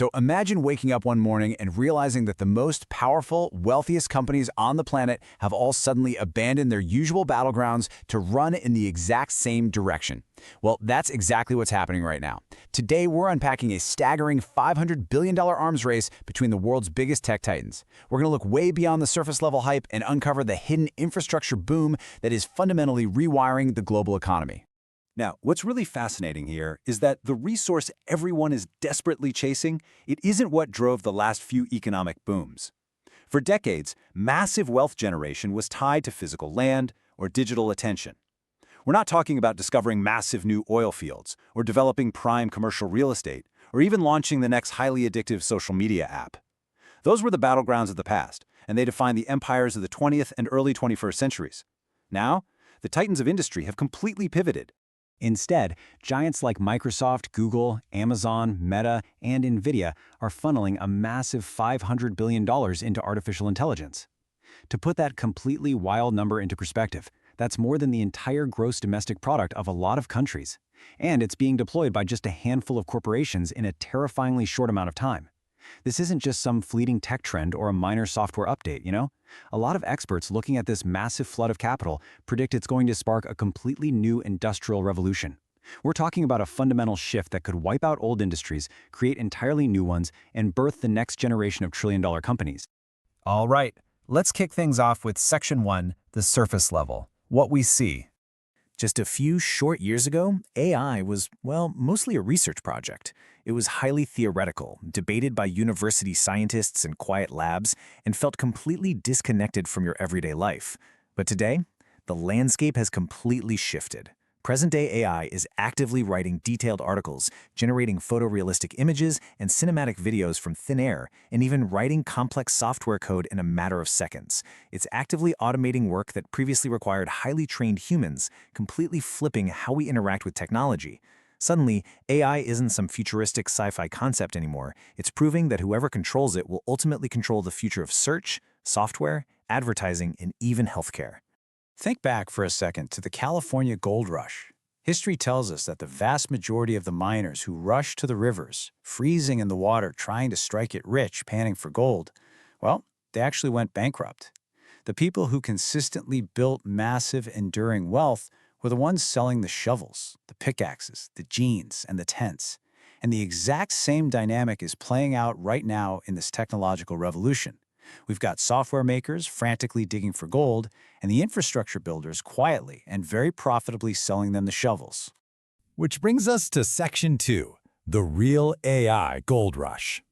So imagine waking up one morning and realizing that the most powerful, wealthiest companies on the planet have all suddenly abandoned their usual battlegrounds to run in the exact same direction. Well, that's exactly what's happening right now. Today, we're unpacking a staggering $500 billion arms race between the world's biggest tech titans. We're going to look way beyond the surface-level hype and uncover the hidden infrastructure boom that is fundamentally rewiring the global economy. Now, what's really fascinating here is that the resource everyone is desperately chasing, it isn't what drove the last few economic booms. For decades, massive wealth generation was tied to physical land or digital attention. We're not talking about discovering massive new oil fields, or developing prime commercial real estate, or even launching the next highly addictive social media app. Those were the battlegrounds of the past, and they defined the empires of the 20th and early 21st centuries. Now, the titans of industry have completely pivoted. Instead, giants like Microsoft, Google, Amazon, Meta, and NVIDIA are funneling a massive $500 billion into artificial intelligence. To put that completely wild number into perspective, that's more than the entire gross domestic product of a lot of countries. And it's being deployed by just a handful of corporations in a terrifyingly short amount of time. This isn't just some fleeting tech trend or a minor software update, you know? A lot of experts looking at this massive flood of capital predict it's going to spark a completely new industrial revolution. We're talking about a fundamental shift that could wipe out old industries, create entirely new ones, and birth the next generation of trillion-dollar companies. All right, let's kick things off with Section 1, the surface level. What we see. Just a few short years ago, AI was, well, mostly a research project. It was highly theoretical, debated by university scientists in quiet labs, and felt completely disconnected from your everyday life. But today, the landscape has completely shifted. Present-day AI is actively writing detailed articles, generating photorealistic images and cinematic videos from thin air, and even writing complex software code in a matter of seconds. It's actively automating work that previously required highly trained humans, completely flipping how we interact with technology. Suddenly, AI isn't some futuristic sci-fi concept anymore. It's proving that whoever controls it will ultimately control the future of search, software, advertising, and even healthcare. Think back for a second to the California gold rush. History tells us that the vast majority of the miners who rushed to the rivers, freezing in the water trying to strike it rich, panning for gold, well, they actually went bankrupt. The people who consistently built massive, enduring wealth were the ones selling the shovels, the pickaxes, the jeans, and the tents. And the exact same dynamic is playing out right now in this technological revolution. We've got software makers frantically digging for gold, and the infrastructure builders quietly and very profitably selling them the shovels. Which brings us to Section 2, the real AI gold rush.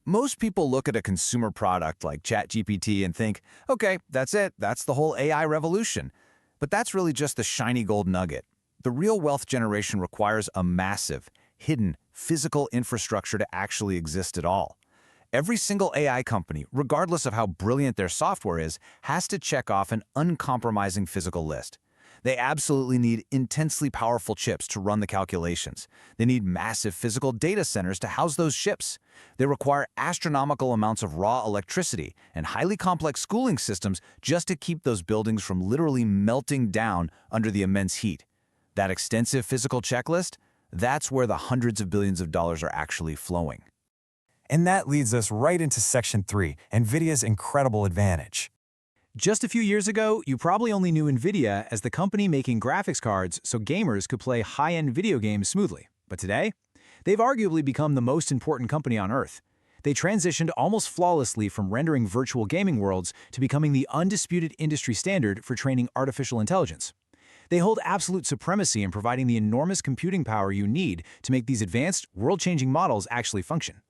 Most people look at a consumer product like ChatGPT and think, okay, that's it, that's the whole AI revolution. But that's really just the shiny gold nugget. The real wealth generation requires a massive, hidden, physical infrastructure to actually exist at all. Every single AI company, regardless of how brilliant their software is, has to check off an uncompromising physical list. They absolutely need intensely powerful chips to run the calculations. They need massive physical data centers to house those chips. They require astronomical amounts of raw electricity and highly complex cooling systems just to keep those buildings from literally melting down under the immense heat. That extensive physical checklist, that's where the hundreds of billions of dollars are actually flowing. And that leads us right into Section 3, NVIDIA's incredible advantage. Just a few years ago, you probably only knew NVIDIA as the company making graphics cards so gamers could play high-end video games smoothly. But today, they've arguably become the most important company on Earth. They transitioned almost flawlessly from rendering virtual gaming worlds to becoming the undisputed industry standard for training artificial intelligence. They hold absolute supremacy in providing the enormous computing power you need to make these advanced, world-changing models actually function.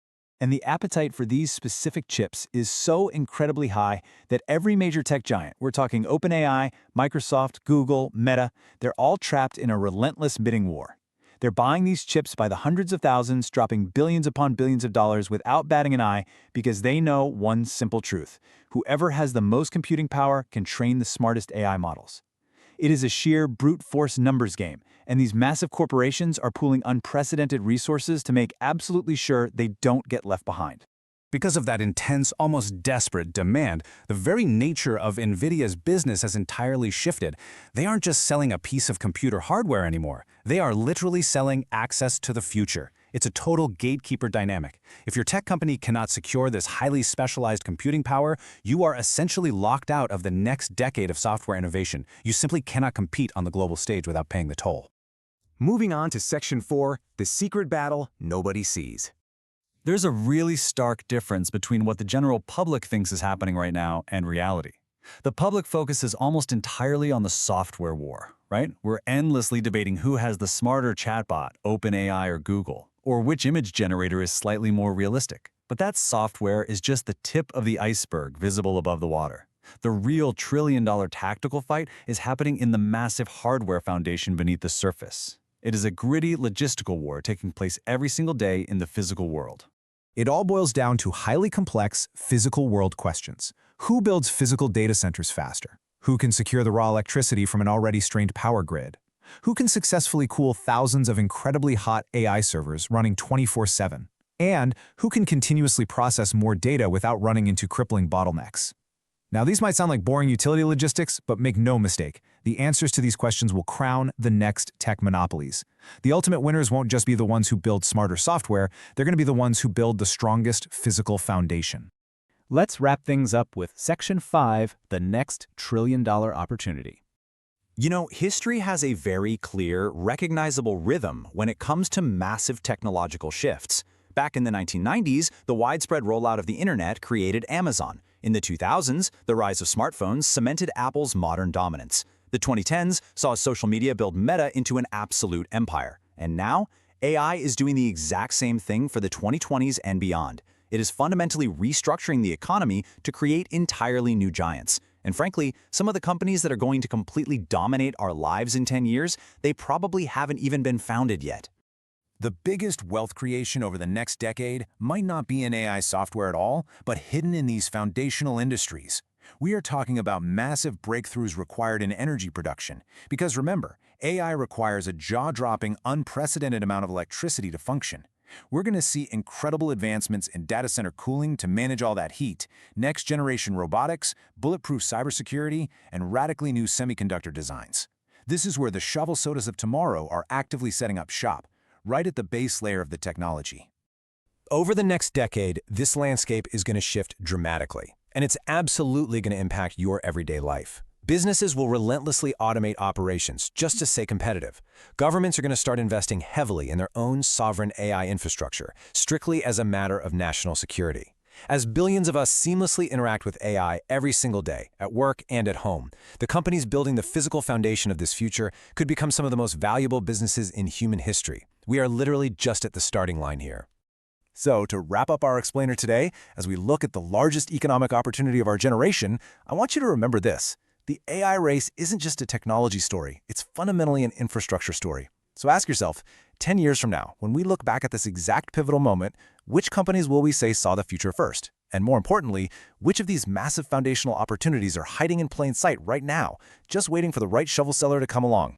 And the appetite for these specific chips is so incredibly high that every major tech giant, we're talking OpenAI, Microsoft, Google, Meta, they're all trapped in a relentless bidding war. They're buying these chips by the hundreds of thousands, dropping billions upon billions of dollars without batting an eye because they know one simple truth. Whoever has the most computing power can train the smartest AI models. It is a sheer brute force numbers game, and these massive corporations are pooling unprecedented resources to make absolutely sure they don't get left behind. Because of that intense, almost desperate demand, the very nature of NVIDIA's business has entirely shifted. They aren't just selling a piece of computer hardware anymore. They are literally selling access to the future. It's a total gatekeeper dynamic. If your tech company cannot secure this highly specialized computing power, you are essentially locked out of the next decade of software innovation. You simply cannot compete on the global stage without paying the toll. Moving on to Section 4, the secret battle nobody sees. There's a really stark difference between what the general public thinks is happening right now and reality. The public focuses almost entirely on the software war, right? We're endlessly debating who has the smarter chatbot, OpenAI or Google, or which image generator is slightly more realistic. But that software is just the tip of the iceberg visible above the water. The real trillion-dollar tactical fight is happening in the massive hardware foundation beneath the surface. It is a gritty logistical war taking place every single day in the physical world. It all boils down to highly complex physical world questions. Who builds physical data centers faster? Who can secure the raw electricity from an already strained power grid? Who can successfully cool thousands of incredibly hot AI servers running 24/7? And who can continuously process more data without running into crippling bottlenecks? Now, these might sound like boring utility logistics, but make no mistake, the answers to these questions will crown the next tech monopolies. The ultimate winners won't just be the ones who build smarter software, they're going to be the ones who build the strongest physical foundation. Let's wrap things up with Section 5, the next trillion-dollar opportunity. You know, history has a very clear, recognizable rhythm when it comes to massive technological shifts. Back in the 1990s, the widespread rollout of the internet created Amazon. In the 2000s, the rise of smartphones cemented Apple's modern dominance. The 2010s saw social media build Meta into an absolute empire. And now, AI is doing the exact same thing for the 2020s and beyond. It is fundamentally restructuring the economy to create entirely new giants. And frankly, some of the companies that are going to completely dominate our lives in 10 years, they probably haven't even been founded yet. The biggest wealth creation over the next decade might not be in AI software at all, but hidden in these foundational industries. We are talking about massive breakthroughs required in energy production. Because remember, AI requires a jaw-dropping, unprecedented amount of electricity to function. We're going to see incredible advancements in data center cooling to manage all that heat, next-generation robotics, bulletproof cybersecurity, and radically new semiconductor designs. This is where the shovel sodas of tomorrow are actively setting up shop, right at the base layer of the technology. Over the next decade, this landscape is going to shift dramatically, and it's absolutely going to impact your everyday life. Businesses will relentlessly automate operations just to stay competitive. Governments are going to start investing heavily in their own sovereign AI infrastructure, strictly as a matter of national security. As billions of us seamlessly interact with AI every single day, at work and at home, the companies building the physical foundation of this future could become some of the most valuable businesses in human history. We are literally just at the starting line here. So, to wrap up our explainer today, as we look at the largest economic opportunity of our generation, I want you to remember this. The AI race isn't just a technology story, it's fundamentally an infrastructure story. So ask yourself, 10 years from now, when we look back at this exact pivotal moment, which companies will we say saw the future first? And more importantly, which of these massive foundational opportunities are hiding in plain sight right now, just waiting for the right shovel seller to come along?